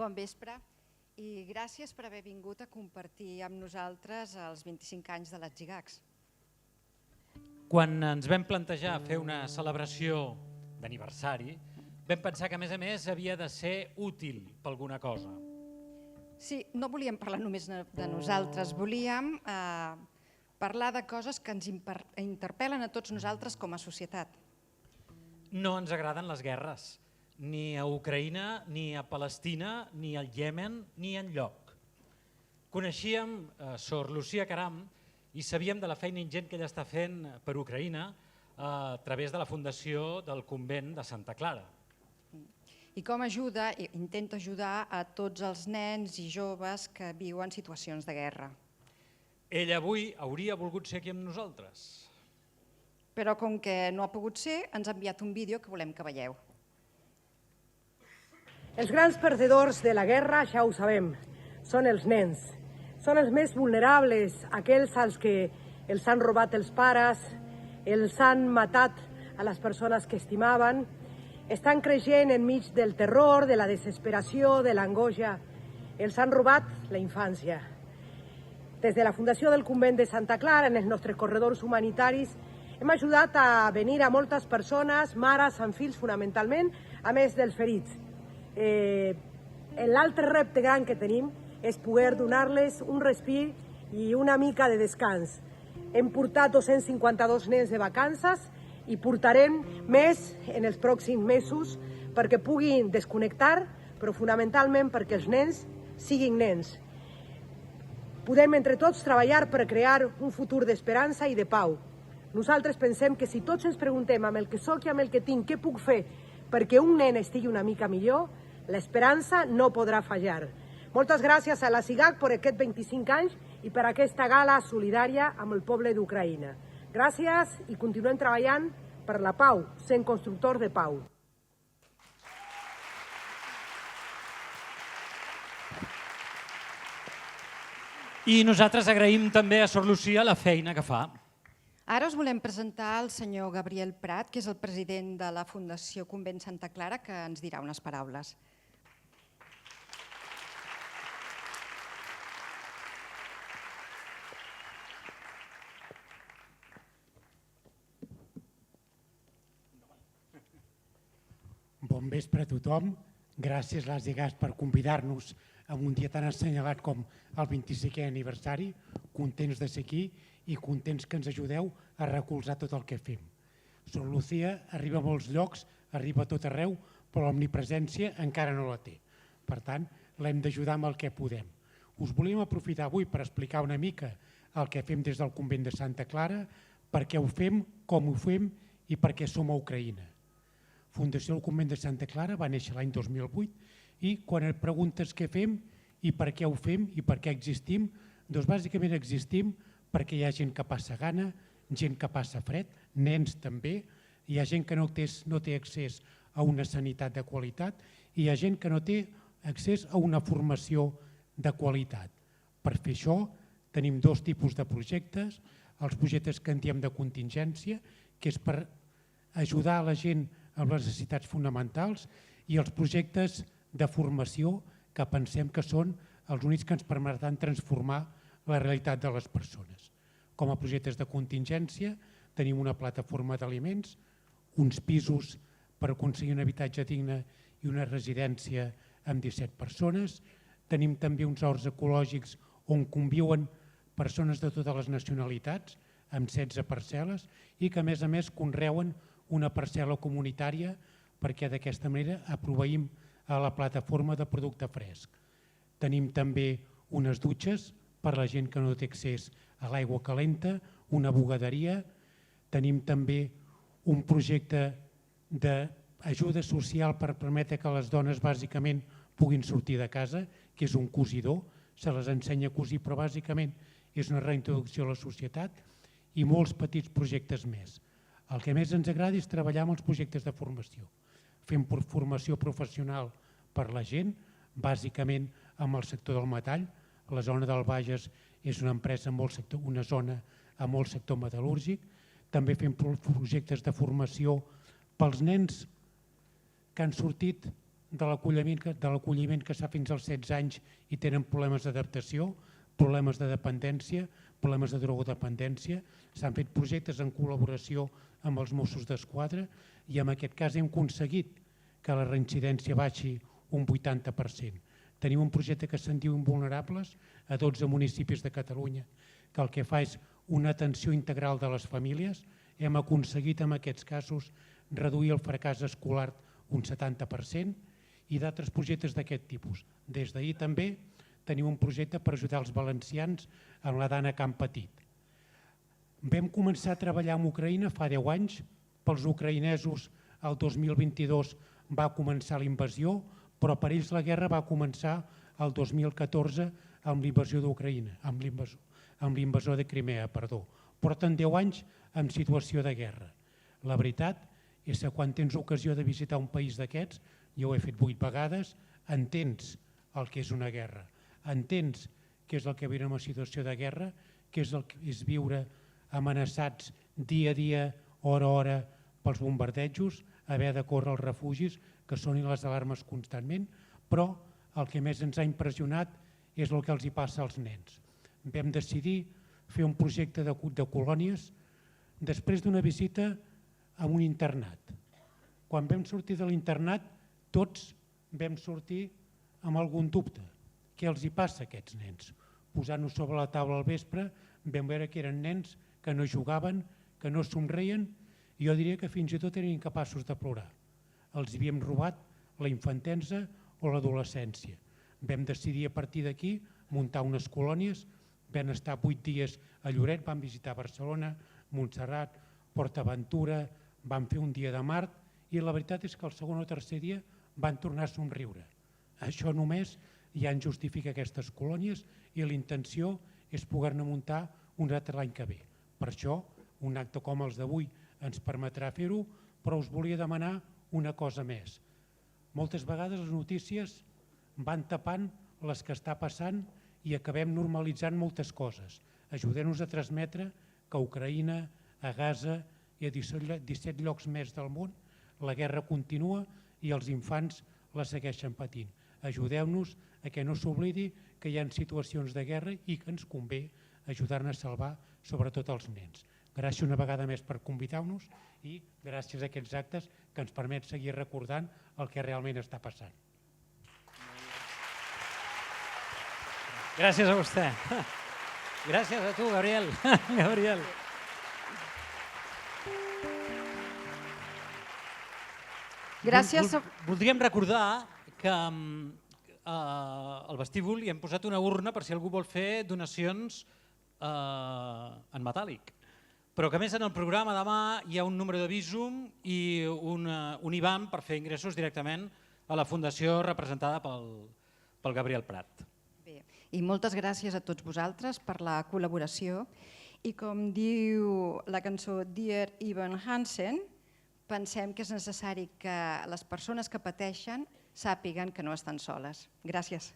Bon vespre i gràcies per haver vingut a compartir amb nosaltres els 25 anys de l'Atzigacs. Quan ens vam plantejar fer una celebració d'aniversari, vam pensar que a més havia de ser útil per alguna cosa. Sí, no volíem parlar només de nosaltres, volíem parlar de coses que ens interpel·len a tots nosaltres com a societat. No ens agraden les guerres, ni a Ucraïna, ni a Palestina, ni al Iemen, ni enlloc. Coneixíem Sor Lucía Caram i sabíem de la feina ingent que ella està fent per Ucraïna a través de la fundació del convent de Santa Clara. I com intenta ajudar a tots els nens i joves que viuen situacions de guerra. Ella avui hauria volgut ser aquí amb nosaltres. Però com que no ha pogut ser, ens ha enviat un vídeo que volem que veieu. Els grans perdedors de la guerra, ja ho sabem, són els nens. Són els més vulnerables, aquells als que els han robat els pares, els han matat a les persones que estimaven, estan creixent enmig del terror, de la desesperació, de l'angoixa. Els han robat la infància. Des de la Fundació del Convent de Santa Clara, en els nostres corredors humanitaris, hem ajudat a venir a moltes persones, mares amb fills fonamentalment, a més dels ferits. L'altre repte gran que tenim és poder donar-les un respir i una mica de descans. Hem portat 252 nens de vacances i portarem més en els pròxims mesos perquè puguin desconnectar, però fonamentalment perquè els nens siguin nens. Podem entre tots treballar per crear un futur d'esperança i de pau. Nosaltres pensem que si tots ens preguntem amb el que soc i amb el que tinc què puc fer perquè un nen estigui una mica millor, l'esperança no podrà fallar. Moltes gràcies a l'Atzigac per aquests 25 anys i per aquesta gala solidària amb el poble d'Ucraïna. Gràcies i continuem treballant per la pau, sent constructors de pau. I nosaltres agraïm també a Sor Lucía la feina que fa. Ara us volem presentar el senyor Gabriel Prat, que és el president de la Fundació Convent Santa Clara, que ens dirà unes paraules. Bon vespre a tothom. Gràcies a l'Atzigac per convidar-nos en un dia tan assenyalat com el 25è aniversari. Contents de ser aquí i contents que ens ajudeu a recolzar tot el que fem. Sor Lucía arriba a molts llocs, arriba a tot arreu, però l'omnipresència encara no la té. Per tant, l'hem d'ajudar amb el que podem. Us volíem aprofitar avui per explicar una mica el que fem des del convent de Santa Clara, per què ho fem, com ho fem i per què som a Ucraïna. Fundació del Convent de Santa Clara va néixer l'any 2008 i quan et preguntes què fem i per què ho fem i per què existim, doncs bàsicament existim perquè hi ha gent que passa gana, gent que passa fred, nens també, hi ha gent que no té accés a una sanitat de qualitat i hi ha gent que no té accés a una formació de qualitat. Per fer això tenim dos tipus de projectes, els projectes que en diem de contingència, que és per ajudar a la gent amb les necessitats fonamentals, i els projectes de formació que pensem que són els únics que ens permetran transformar la realitat de les persones. Com a projectes de contingència tenim una plataforma d'aliments, uns pisos per aconseguir un habitatge digne i una residència amb 17 persones. Tenim també uns horts ecològics on conviuen persones de totes les nacionalitats, amb 16 parcel·les, i que a més conreuen una parcel·la comunitària perquè d'aquesta manera aproveïm a la plataforma de producte fresc. Tenim també unes dutxes per a la gent que no té accés a l'aigua calenta, una bugaderia. Tenim també un projecte d'ajuda social per permetre que les dones bàsicament puguin sortir de casa, que és un cosidor, se les ensenya a cosir, però bàsicament és una reintroducció a la societat, i molts petits projectes més. El que més ens agrada és treballar amb els projectes de formació. Fem formació professional per la gent, bàsicament amb el sector del metall. La zona del Bages és una empresa una zona amb molt sector metal·lúrgic. També fem projectes de formació pels nens que han sortit de l'acolliment que es fa fins als 16 anys i tenen problemes d'adaptació, problemes de dependència, problemes de drogodependència. S'han fet projectes en col·laboració amb els Mossos d'Esquadra i en aquest cas hem aconseguit que la reincidència baixi un 80%. Tenim un projecte que se'n diu Invulnerables a 12 municipis de Catalunya, que el que fa és una atenció integral de les famílies. Hem aconseguit en aquests casos reduir el fracàs escolar un 70% i d'altres projectes d'aquest tipus. Des d'ahir també tenim un projecte per ajudar els valencians en la dana que han patit. Vam començar a treballar amb Ucraïna fa 10 anys. Pels ucraïnesos el 2022 va començar la invasió, però per ells la guerra va començar el 2014 amb l'invasió d'Ucraïna, amb l'invasor de Crimea, perdó. Porten 10 anys en situació de guerra. La veritat és que quan tens ocasió de visitar un país d'aquests, jo ho he fet 8 vegades, entens el que és una guerra, entens què és el que viure en una situació de guerra, què és el que és viure amenaçats dia a dia, hora a hora, pels bombardejos, haver de córrer als refugis, que sonin les alarmes constantment, però el que més ens ha impressionat és el que els hi passa als nens. Vam decidir fer un projecte de colònies després d'una visita a un internat. Quan vam sortir de l'internat, tots vam sortir amb algun dubte. Què els hi passa a aquests nens? Posant-nos sobre la taula al vespre, vam veure que eren nens que no jugaven, que no somreien, i jo diria que fins i tot eren incapaços de plorar. Els havíem robat la infantesa o l'adolescència. Vam decidir a partir d'aquí muntar unes colònies, vam estar 8 dies a Lloret, vam visitar Barcelona, Montserrat, PortAventura, vam fer un dia de Mart i la veritat és que el segon o tercer dia van tornar a somriure. Això només ja en justifica aquestes colònies i la intenció és poder-ne muntar un altre l'any que ve. Per això, un acte com els d'avui ens permetrà fer-ho, però us volia demanar una cosa més. Moltes vegades les notícies van tapant les que està passant i acabem normalitzant moltes coses. Ajudem-nos a transmetre que a Ucraïna, a Gaza i a 17 llocs més del món la guerra continua i els infants la segueixen patint. Ajudeu-nos a que no s'oblidi que hi ha situacions de guerra i que ens convé ajudar-ne a salvar sobretot els nens. Gràcies una vegada més per convidar-nos i gràcies a aquests actes que ens permet seguir recordant el que realment està passant. Gràcies a vostè. Gràcies a tu, Gabriel. Gabriel. Gràcies. Voldríem recordar que al vestíbul hi hem posat una urna per si algú vol fer donacions en metàl·lic. Però que a més en el programa demà hi ha un número de Bizum i un IBAN per fer ingressos directament a la fundació representada pel Gabriel Prat. Bé, i moltes gràcies a tots vosaltres per la col·laboració i com diu la cançó Dear Evan Hansen, pensem que és necessari que les persones que pateixen sàpiguen que no estan soles. Gràcies.